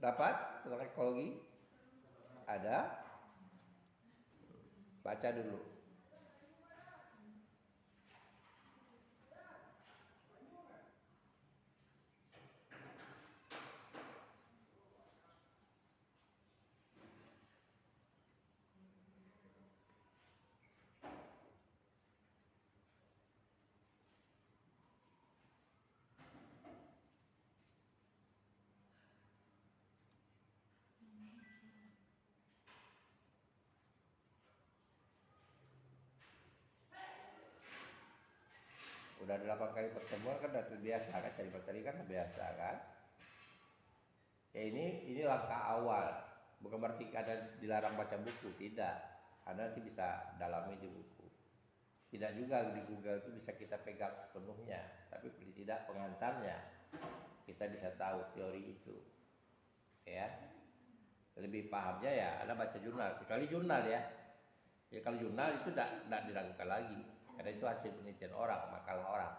Dapat tentang ekologi? Ada? Baca dulu. Udah 8 kali pertemuan kan udah terbiasa kan, cari materi kan biasa kan. Ya ini langkah awal, bukan berarti ada dilarang baca buku, tidak. Anda nanti bisa dalami di buku. Tidak juga di Google itu bisa kita pegang sepenuhnya, tapi paling tidak pengantarnya kita bisa tahu teori itu. Ya. Lebih pahamnya ya Anda baca jurnal, kecuali jurnal ya. Ya kalau jurnal itu tidak diragukan lagi, karena itu hasil penelitian orang, makalah orang.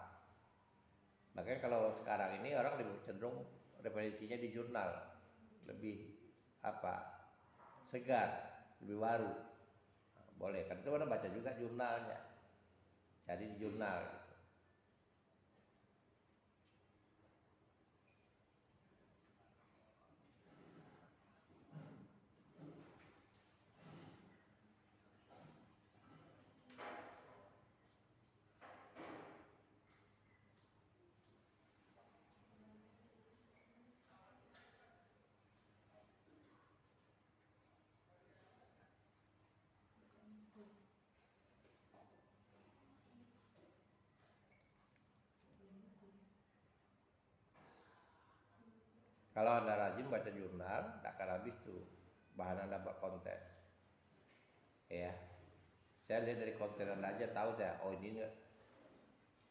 Makanya kalau sekarang ini orang lebih cenderung referensinya di jurnal, lebih segar, lebih baru. Nah, boleh, kan itu Anda baca juga jurnalnya, jadi di jurnal gitu. Kalau Anda rajin baca jurnal, tak akan habis tuh bahan Anda buat konten. Ya, saya lihat dari konten Anda aja tahu saya, oh ini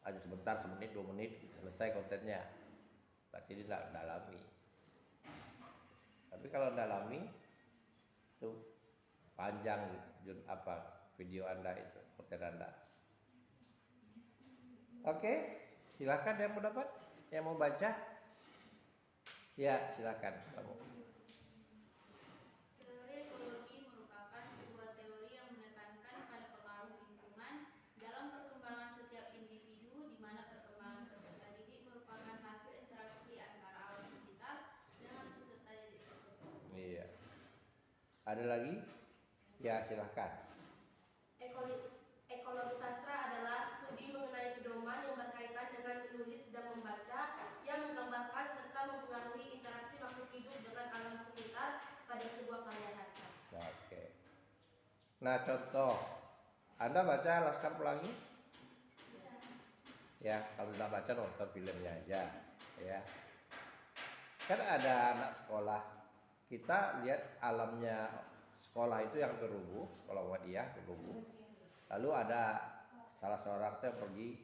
aja sebentar, semenit, 2 menit selesai kontennya. Berarti dia tidak dalami. Tapi kalau dalami itu panjang video Anda itu, konten Anda. Oke, silakan yang pendapat, yang mau baca. Ya, silakan kamu. Teori ekologi merupakan sebuah teori yang menekankan pada pengaruh lingkungan dalam perkembangan setiap individu, di mana perkembangan peserta didik merupakan hasil interaksi antara alam sekitar dengan peserta didik tersebut. Iya. Ada lagi? Ya, silahkan. Ekologi sastra adalah studi mengenai pedoman yang berkaitan dengan menulis dan membaca, yang menggambarkan serta mempengaruhi interaksi makhluk hidup dengan alam sekitar pada sebuah karya sastra. Oke. Nah, contoh, Anda baca Laskar Pelangi? Ya, kalau tidak baca nonton filmnya aja, ya. Kan ada anak sekolah, kita lihat alamnya sekolah itu yang terumbu, sekolah Muhammadiyah terumbu. Lalu ada salah seorang tuh pergi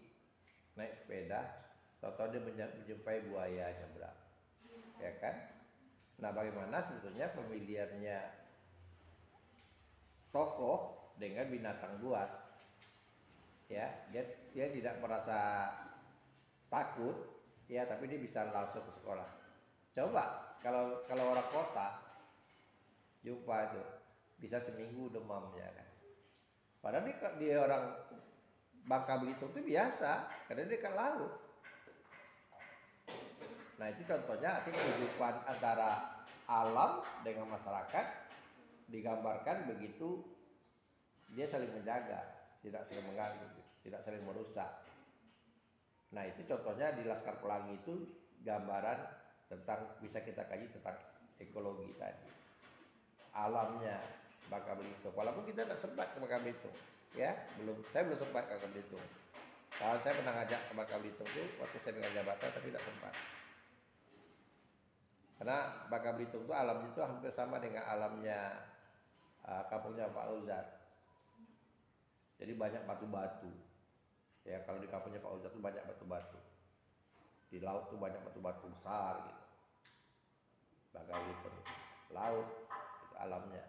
naik sepeda, tahu-tahu dia menjumpai buaya nyebrang, ya kan? Nah, bagaimana sebetulnya pemilihannya tokoh dengan binatang buas? Ya, dia tidak merasa takut, ya, tapi dia bisa langsung ke sekolah. Coba kalau orang kota jumpa itu bisa seminggu demamnya kan. Padahal dia orang Bangka Belitung itu biasa, karena dia kan laut. Nah, itu contohnya arti kehidupan antara alam dengan masyarakat digambarkan begitu dia saling menjaga, tidak saling mengganggu, tidak saling merusak. Nah, itu contohnya di Laskar Pelangi itu gambaran tentang, bisa kita kaji tentang ekologi tadi, alamnya Bangka Belitung. Walaupun kita tidak sempat ke Bangka Belitung, ya, saya belum sempat ke Bangka Belitung. Kalau saya pernah ngajak ke Bangka Belitung itu waktu saya dengan jabatan, tapi tidak sempat. Karena Bangka Belitung itu alamnya itu hampir sama dengan alamnya kampungnya Pak Uzar. Jadi banyak batu-batu. Ya, kalau di kampungnya Pak Uzar itu banyak batu-batu. Di laut tuh banyak batu-batu besar gitu. Bangka Belitung, laut itu alamnya.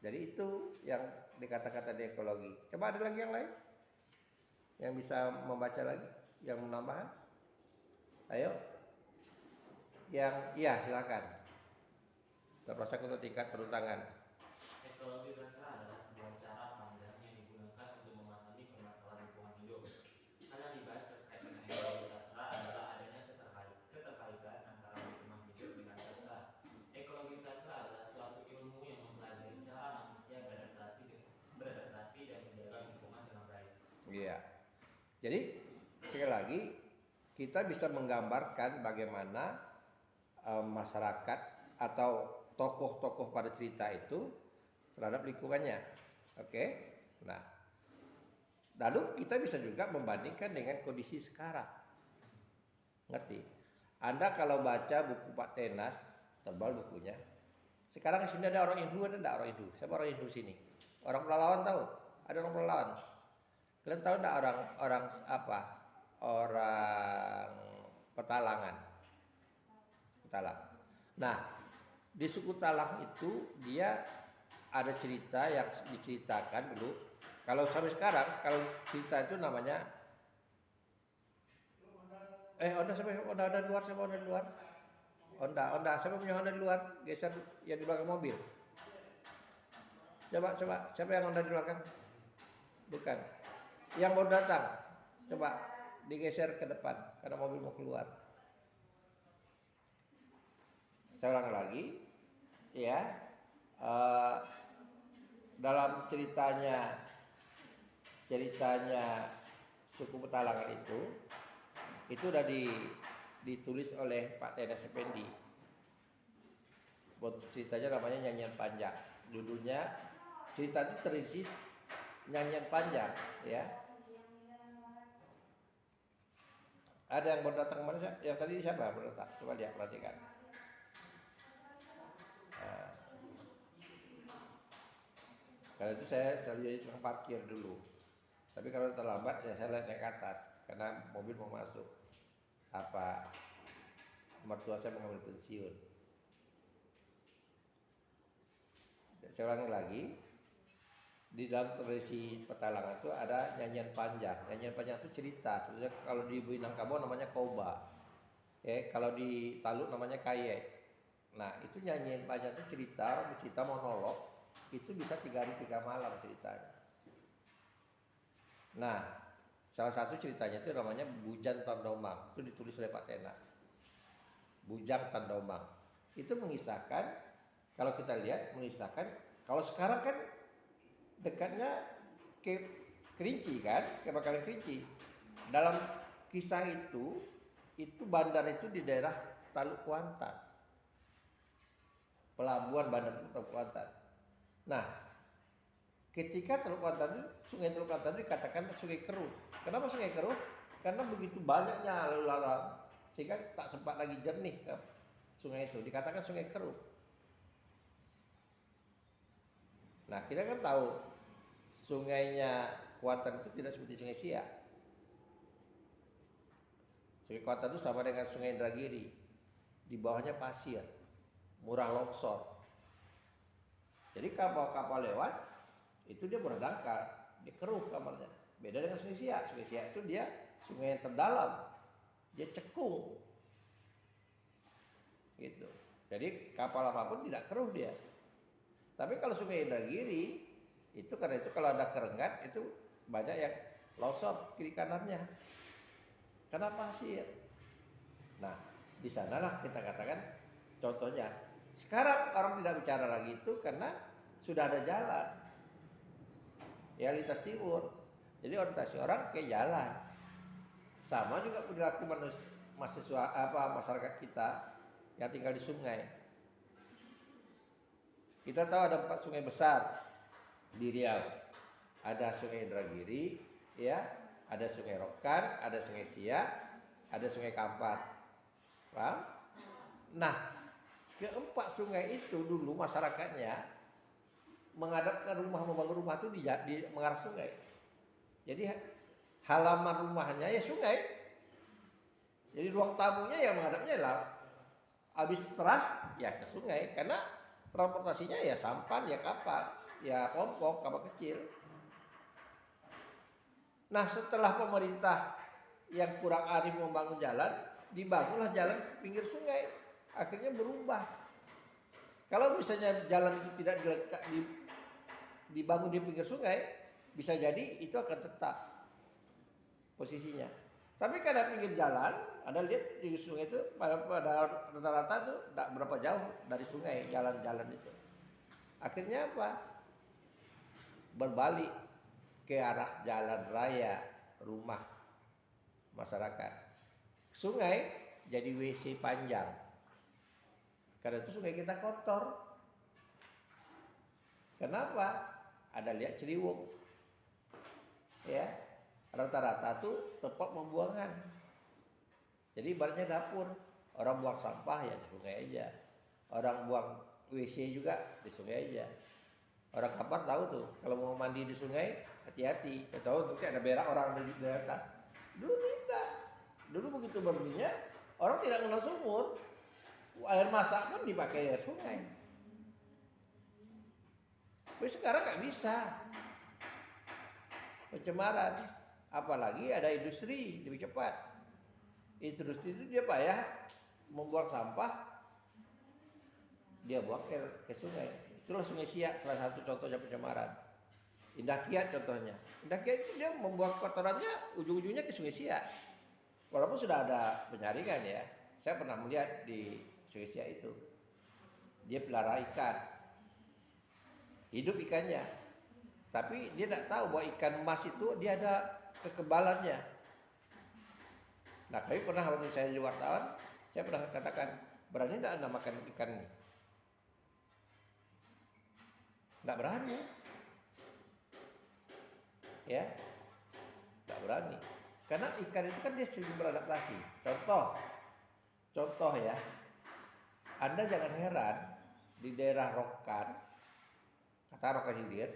Jadi itu yang dikata-kata di ekologi. Coba ada lagi yang lain yang bisa membaca lagi, yang menambahkan? Ayo. iya silakan. Berproses untuk tingkat turun tangan. Ekologi sastra adalah sebuah cara pandang yang digunakan untuk memahami permasalahan lingkungan hidup. Hal yang dibahas terkait dengan ekologi sastra adalah adanya keterkaitan antara lingkungan hidup dengan sastra. Ekologi sastra adalah suatu ilmu yang mempelajari cara manusia beradaptasi dan menjaga lingkungan dengan baik. Iya. Jadi sekali lagi kita bisa menggambarkan bagaimana masyarakat atau tokoh-tokoh pada cerita itu terhadap lingkungannya. Oke. Nah, lalu kita bisa juga membandingkan dengan kondisi sekarang. Ngerti? Anda kalau baca buku Pak Tenas, tebal bukunya. Sekarang di sini ada orang Hindu, ada enggak orang Hindu? Siapa orang Hindu sini? Orang Pelalawan tahu? Ada orang Pelalawan. Kalian tahu enggak orang apa? Orang Petalangan. Petalang. Nah, di suku Talang itu dia ada cerita yang diceritakan dulu. Kalau sampai sekarang, kalau cerita itu namanya Honda sampai Honda ada di luar, siapa Honda di luar? Honda, siapa punya Honda di luar? Geser yang di belakang mobil. Coba, siapa yang Honda di belakang? Bukan. Yang baru datang. Coba digeser ke depan karena mobil mau keluar. Saya ulang lagi, ya. Dalam ceritanya suku Petalangan itu udah ditulis oleh Pak Tenas Effendi. Ceritanya namanya Nyanyian Panjang. Judulnya cerita itu terisi nyanyian panjang, ya. Ada yang baru datang kemana? Yang tadi siapa baru datang? Coba lihat, perhatikan. Karena itu saya selalu jadi tukang parkir dulu. Tapi kalau terlambat ya saya naik ke atas karena mobil mau masuk. Mertua saya mengambil pensiun. Saya ulangi lagi. Di dalam tradisi Petalangan itu ada nyanyian panjang. Nyanyian panjang itu cerita. Sebenarnya kalau di Minangkabau namanya koba. Kalau di Taluk namanya kayek. Nah, itu nyanyian panjang itu cerita monolog. Itu bisa 3 hari 3 malam ceritanya. Nah, salah satu ceritanya itu namanya Bujang Tandomang. Itu ditulis oleh Pak Tenas. Bujang Tandomang. Itu mengisahkan, kalau kita lihat mengisahkan, kalau sekarang kan dekatnya ke Kerinci kan, ke Bakalan Kerinci. Dalam kisah itu bandar itu di daerah Taluk Kuantan. Pelabuhan bandar Taluk Kuantan. Nah, ketika Teluk Kuantan itu, sungai Teluk Kuantan itu dikatakan sungai keruh. Kenapa sungai keruh? Karena begitu banyaknya lalu lalang sehingga tak sempat lagi jernih ke sungai itu. Dikatakan sungai keruh. Nah, kita kan tahu sungainya Kuantan itu tidak seperti sungai Siak. Sungai Kuantan itu sama dengan sungai Indragiri. Di bawahnya pasir, murah longsor. Jadi kapal-kapal lewat, itu dia berdangkal, dia keruh kamarnya. Beda dengan sungai Siak. Sungai Siak itu dia sungai yang terdalam, dia cekung, gitu. Jadi kapal apapun tidak keruh dia. Tapi kalau sungai Indragiri, itu karena itu kalau ada kerengat itu banyak yang longsor kiri kanannya, karena pasir. Nah, di sanalah kita katakan contohnya. Sekarang orang tidak bicara lagi itu karena sudah ada jalan. Ya, lintas timur. Jadi orientasi orang ke jalan. Sama juga perilaku masyarakat kita yang tinggal di sungai. Kita tahu ada 4 sungai besar di Riau. Ada Sungai Indragiri, ya, ada Sungai Rokan, ada Sungai Siak, ada Sungai Kampar. Paham? Nah, keempat sungai itu dulu masyarakatnya menghadapkan rumah, membangun rumah itu di mengarah sungai. Jadi halaman rumahnya ya sungai. Jadi ruang tamunya yang menghadapnya laut. Habis teras ya ke sungai karena transportasinya ya sampan, ya kapal, ya pompong, kapal kecil. Nah, setelah pemerintah yang kurang arif membangun jalan, dibangunlah jalan pinggir sungai. akhirnya berubah. Kalau misalnya jalan itu tidak dibangun di pinggir sungai, bisa jadi itu akan tetap posisinya. Tapi karena pinggir jalan, Anda lihat di sungai itu pada rata-rata itu tidak berapa jauh dari sungai jalan-jalan itu. Akhirnya apa? Berbalik ke arah jalan raya rumah masyarakat. Sungai jadi WC panjang. Karena itu sungai kita kotor. Kenapa? Ada lihat Ciliwung. Ya, rata-rata tuh tempat pembuangan. Jadi ibaratnya dapur. Orang buang sampah ya di sungai aja. Orang buang WC juga di sungai aja. Orang kapar tahu tuh, kalau mau mandi di sungai hati-hati. Tahu nanti ada berak orang di atas. Dulu tidak. Dulu begitu berminyak, orang tidak kenal sumur. Air masak pun dipakai air sungai. Tapi sekarang nggak bisa. Pencemaran, apalagi ada industri lebih cepat. Industri itu dia payah membuang sampah, dia buang ke sungai. Itulah Sungai Siak, salah satu contohnya pencemaran. Indah Kiat contohnya. Indah Kiat itu dia membuang kotorannya ujung-ujungnya ke Sungai Siak. Walaupun sudah ada penyaringan ya. Saya pernah melihat di Sungai Siak itu. Dia pelihara ikan. Hidup ikannya. Tapi dia tidak tahu bahwa ikan emas itu dia ada kekebalannya. Nah, kami pernah waktu saya jadi wartawan, saya pernah katakan, berani tidak Anda makan ikan ini? Tidak berani. Ya, tidak berani. Karena ikan itu kan dia sering beradaptasi. Contoh ya, Anda jangan heran di daerah Rokan, kata Rokan Hilir,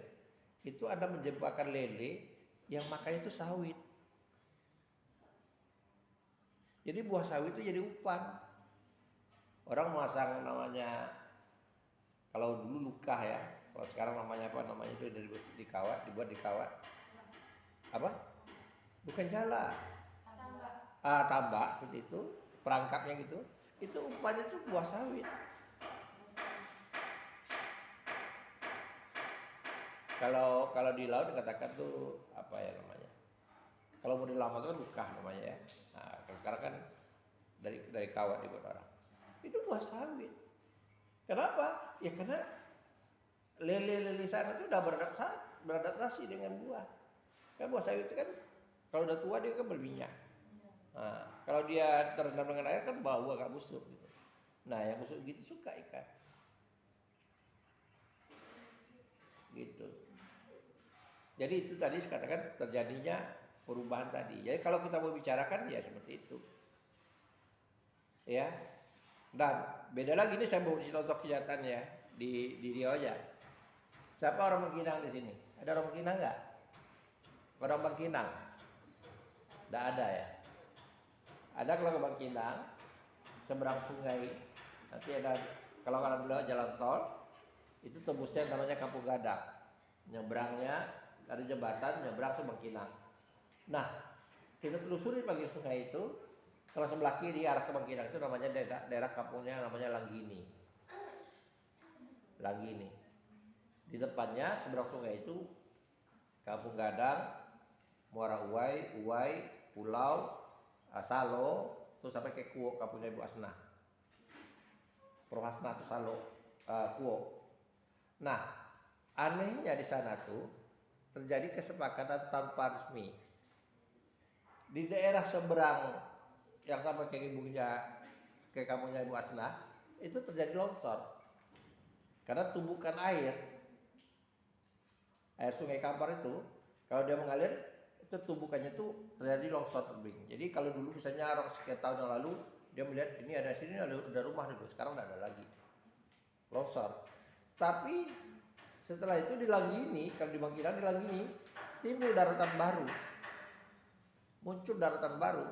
itu Anda menjebakkan lele yang makannya itu sawit. Jadi buah sawit itu jadi umpan. Orang memasang namanya, kalau dulu lukah ya, kalau sekarang namanya apa? Namanya itu dari dikawat, dibuat dikawat. Apa? Bukan jala. Tambak seperti itu, perangkapnya gitu. Itu umpannya itu buah sawit. Kalau di laut dikatakan tuh apa ya namanya? Kalau mau lama itu kan lukah namanya ya. Nah, kalau sekarang kan dari kawat dibuat orang. Itu buah sawit. Kenapa? Ya karena lele-lele sana itu udah beradaptasi dengan buah. Kan buah sawit itu kan kalau udah tua dia kan berminyak. Nah, kalau dia terendam dengan air kan bau agak busuk gitu. Nah, yang busuk gitu suka ikan. Gitu. Jadi itu tadi saya katakan terjadinya perubahan tadi. Jadi kalau kita mau bicarakan ya seperti itu. Ya. Dan beda lagi ini saya mau kasih contoh kenyataannya di Riau aja. Siapa orang Bangkinang di sini? Ada orang Bangkinang enggak? Orang Bangkinang? Enggak ada ya. Ada keluarga Bangkinang seberang sungai. Nanti ada kalau kalian lewat jalan tol itu tembusnya namanya Kampung Gadang. Nyebrangnya ada jembatan, nyebrang ke Bangkinang. Nah, kita telusuri pagi sungai itu, kalau sebelah kiri arah ke Bangkinang itu namanya daerah kampungnya namanya Langgini. Langgini. Di depannya seberang sungai itu Kampung Gadang, Muara Uwai, Pulau, Salo, terus sampai ke Kuok kampungnya Ibu Asna. Prohasna itu Salo, Kuok. Nah, anehnya di sana tuh terjadi kesepakatan tanpa resmi. Di daerah seberang yang sampai ke kampungnya Ibu Asna itu terjadi longsor. Karena tumbukan air sungai Kampar itu kalau dia mengalir itu tumbukannya itu terjadi longsor tebing. Jadi kalau dulu misalnya orang sekian tahun yang lalu dia melihat ini ada sini ada rumah dulu, sekarang tidak ada lagi longsor. Tapi setelah itu di Langgini, kalau di Bangkinang di Langgini timbul daratan baru. Muncul daratan baru.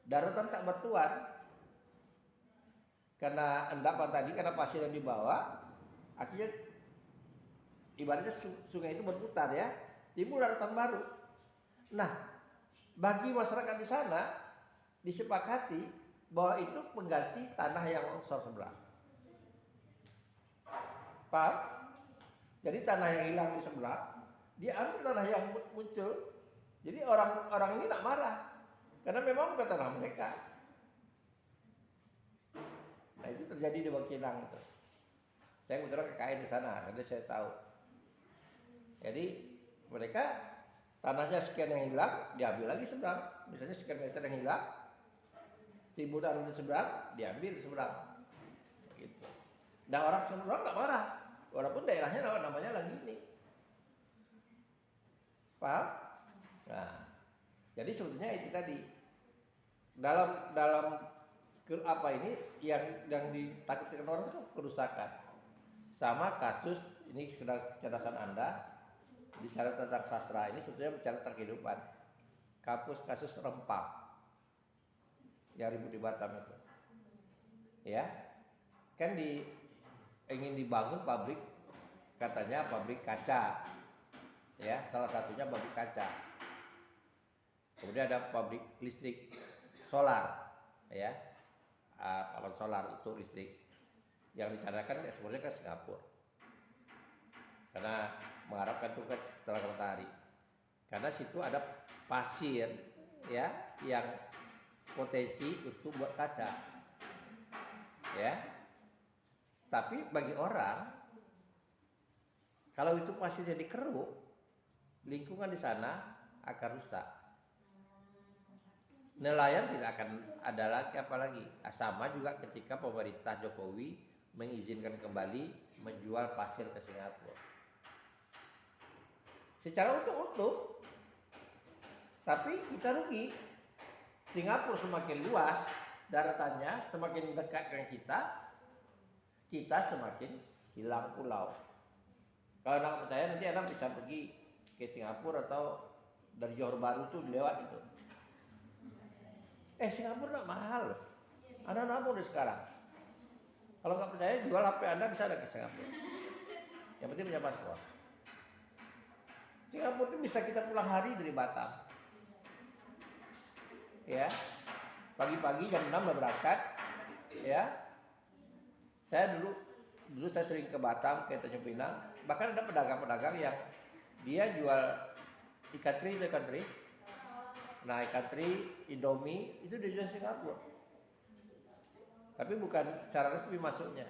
Daratan tak bertuan. Karena endapan tadi, karena pasir yang dibawa, akhirnya ibaratnya sungai itu berputar ya. Timbul daratan baru. Nah, bagi masyarakat di sana disepakati bahwa itu pengganti tanah yang longsor sebelah. Paham? Jadi tanah yang hilang di sebelah, dia ambil tanah yang muncul. Jadi orang-orang ini tak marah, karena memang bukan tanah mereka. Nah itu terjadi di Bangkinang itu. Saya kebetulan KKN di sana, jadi saya tahu. Jadi mereka tanahnya sekian yang hilang, diambil lagi seberang. Misalnya sekian meter yang hilang, timbunan di seberang, diambil di seberang. Gitu. Nah orang seberang nggak marah, walaupun daerahnya namanya lagi ini. Paham? Nah, jadi sebetulnya itu tadi dalam apa ini yang ditakutkan orang itu kerusakan. Sama kasus ini sudah kecerdasan Anda bicara tentang sastra ini sebetulnya bicara tentang kehidupan. Kasus Rempang yang ribut di Batam itu, ya kan ingin dibangun pabrik, katanya pabrik kaca, ya salah satunya pabrik kaca. Kemudian ada pabrik listrik solar, ya panel solar untuk listrik yang dicanakan ekspornya ke Singapura karena mengharapkan tuh ke tenaga matahari, karena situ ada pasir ya yang potensi untuk buat kaca, ya. Tapi bagi orang kalau itu pasirnya dikeruk, lingkungan di sana akan rusak. Nelayan tidak akan ada lagi apalagi. Sama juga ketika pemerintah Jokowi mengizinkan kembali menjual pasir ke Singapura. Secara utuh-utuh. Tapi kita rugi. Singapura semakin luas daratannya, semakin dekat dengan kita semakin hilang pulau. Kalau Anda percaya nanti Anda bisa pergi ke Singapura atau dari Johor Bahru tuh lewat itu. Singapura nggak mahal loh. Anda nabung deh sekarang. Kalau nggak percaya jual HP Anda bisa ada ke Singapura. Yang penting punya paspor. Singapura itu bisa kita pulang hari dari Batam. Ya, pagi-pagi jam 6 udah berangkat. Ya, saya dulu saya sering ke Batam, ke Tanjung Pinang. Bahkan ada pedagang-pedagang yang dia jual ikan teri. Nah ikan teri, Indomie itu dijual Singapura. Tapi bukan secara resmi masuknya.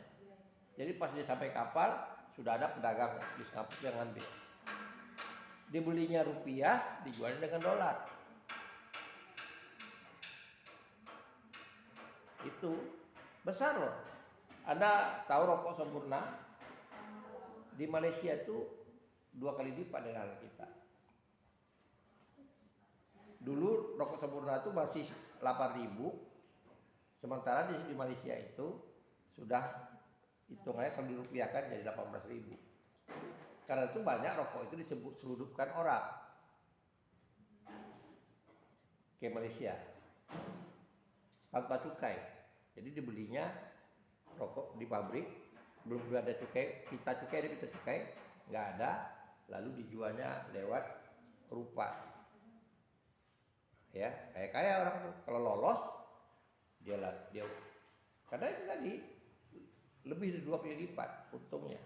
Jadi pas dia sampai kapal sudah ada pedagang di Singapura yang ngambil. Dibelinya rupiah, dijualnya dengan dolar. Itu besar loh. Anda tahu rokok sempurna di Malaysia itu 2 kali lipat dari harga kita. Dulu rokok sempurna itu masih 8.000, sementara di Malaysia itu sudah hitungannya kalau dirupiahkan jadi 18.000. Karena itu banyak rokok itu diseludupkan orang ke Malaysia tanpa cukai. Jadi dibelinya rokok di pabrik, belum ada cukai, pita cukai nggak ada, lalu dijualnya lewat rupa. Ya, kayak orang tuh kalau lolos dia karena itu tadi lebih dari 2 kali lipat untungnya.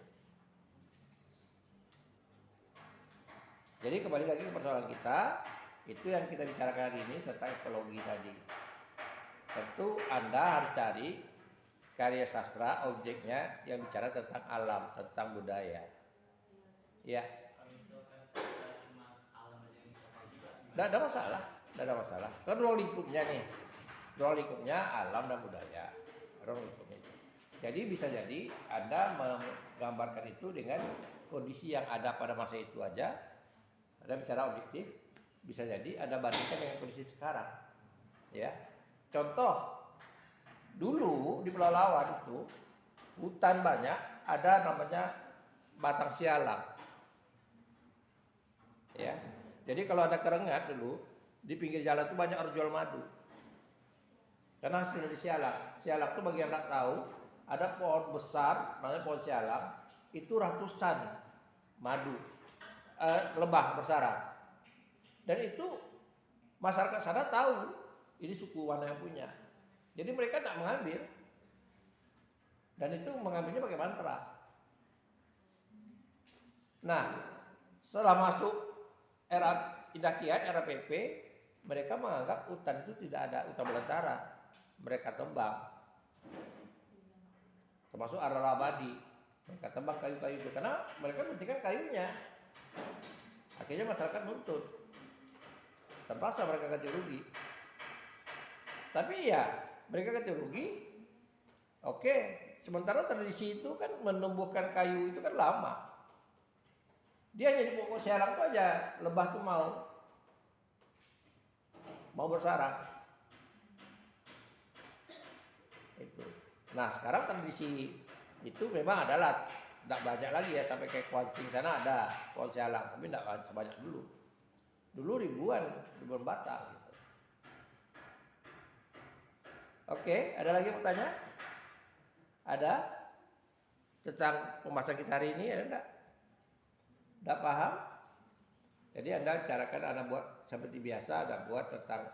Jadi kembali lagi ke persoalan kita, itu yang kita bicarakan hari ini tentang ekologi tadi. Tentu Anda harus cari karya sastra objeknya yang bicara tentang alam, tentang budaya. Ya. Kalau misalkan kita cuma alam aja yang kita kaji, Pak, Tidak ada masalah. Kan ruang lingkupnya nih, ruang lingkupnya alam dan budaya, ruang lingkupnya itu. Jadi bisa jadi Anda menggambarkan itu dengan kondisi yang ada pada masa itu aja. Ada bicara objektif, bisa jadi Anda bandingkan dengan kondisi sekarang. Ya, contoh dulu di Pulau Lawan itu hutan banyak, ada namanya batang sialang. Ya, jadi kalau ada kerengat dulu di pinggir jalan itu banyak orang jual madu. Karena hasil dari sialang. Sialang itu bagi yang nggak tahu, ada pohon besar, namanya pohon sialang, itu ratusan madu, lebah bersarang. Dan itu masyarakat sana tahu ini suku mana yang punya. Jadi mereka tidak mengambil. Dan itu mengambilnya pakai mantra. Nah, setelah masuk era Indah Kiat, era PP, mereka menganggap hutan itu tidak ada hutan belantara. Mereka tebang. Termasuk Arara Abadi. Mereka tebang kayu-kayu itu karena mereka menghentikan kayunya. Akhirnya masyarakat nuntut. Terpaksa mereka ganti rugi. Tapi ya, mereka ganti rugi. Oke, sementara tradisi itu kan menumbuhkan kayu itu kan lama. Dia hanya di pokok sialang itu aja, lebah tuh mau bersarang. Itu. Nah, sekarang tradisi itu memang adalah tidak banyak lagi ya, sampai kayak Kuansing sana ada pohon sialang, tapi tidak sebanyak dulu. Dulu ribuan batang gitu. Oke, ada lagi yang mau tanya? Ada? Tentang pembahasan kita hari ini ada enggak? Udah paham? Jadi Anda carakan Anda buat seperti biasa, Anda buat tentang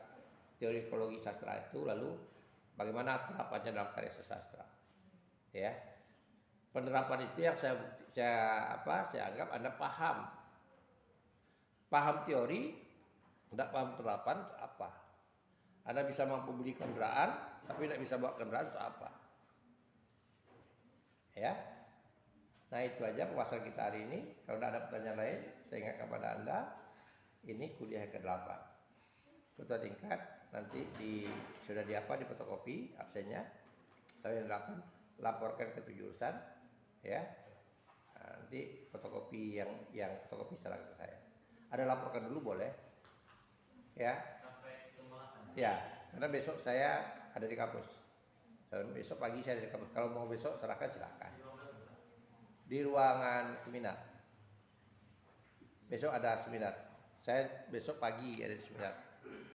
teori ekologi sastra itu, lalu bagaimana terapannya dalam karya sastra. Ya. Penerapan itu yang saya anggap Anda paham. Paham teori, tidak paham terapan itu apa? Anda bisa mampu beli kendaraan, tapi tidak bisa bawa kendaraan itu apa? Ya. Nah itu aja pembahasan kita hari ini. Kalau tidak ada pertanyaan lain, saya ingat kepada Anda, ini kuliah ke-8. Ketua tingkat nanti sudah di fotokopi absennya. Saya laporkan ke jurusan, ya. Nah, nanti fotokopi yang fotokopi secara ke saya. Ada laporkan dulu boleh, ya. Sampai jam 8. Ya, karena besok saya ada di kampus. Besok pagi saya ada di kampus. Kalau mau besok silakan. Di ruangan seminar. Besok ada seminar. Saya besok pagi ada di seminar.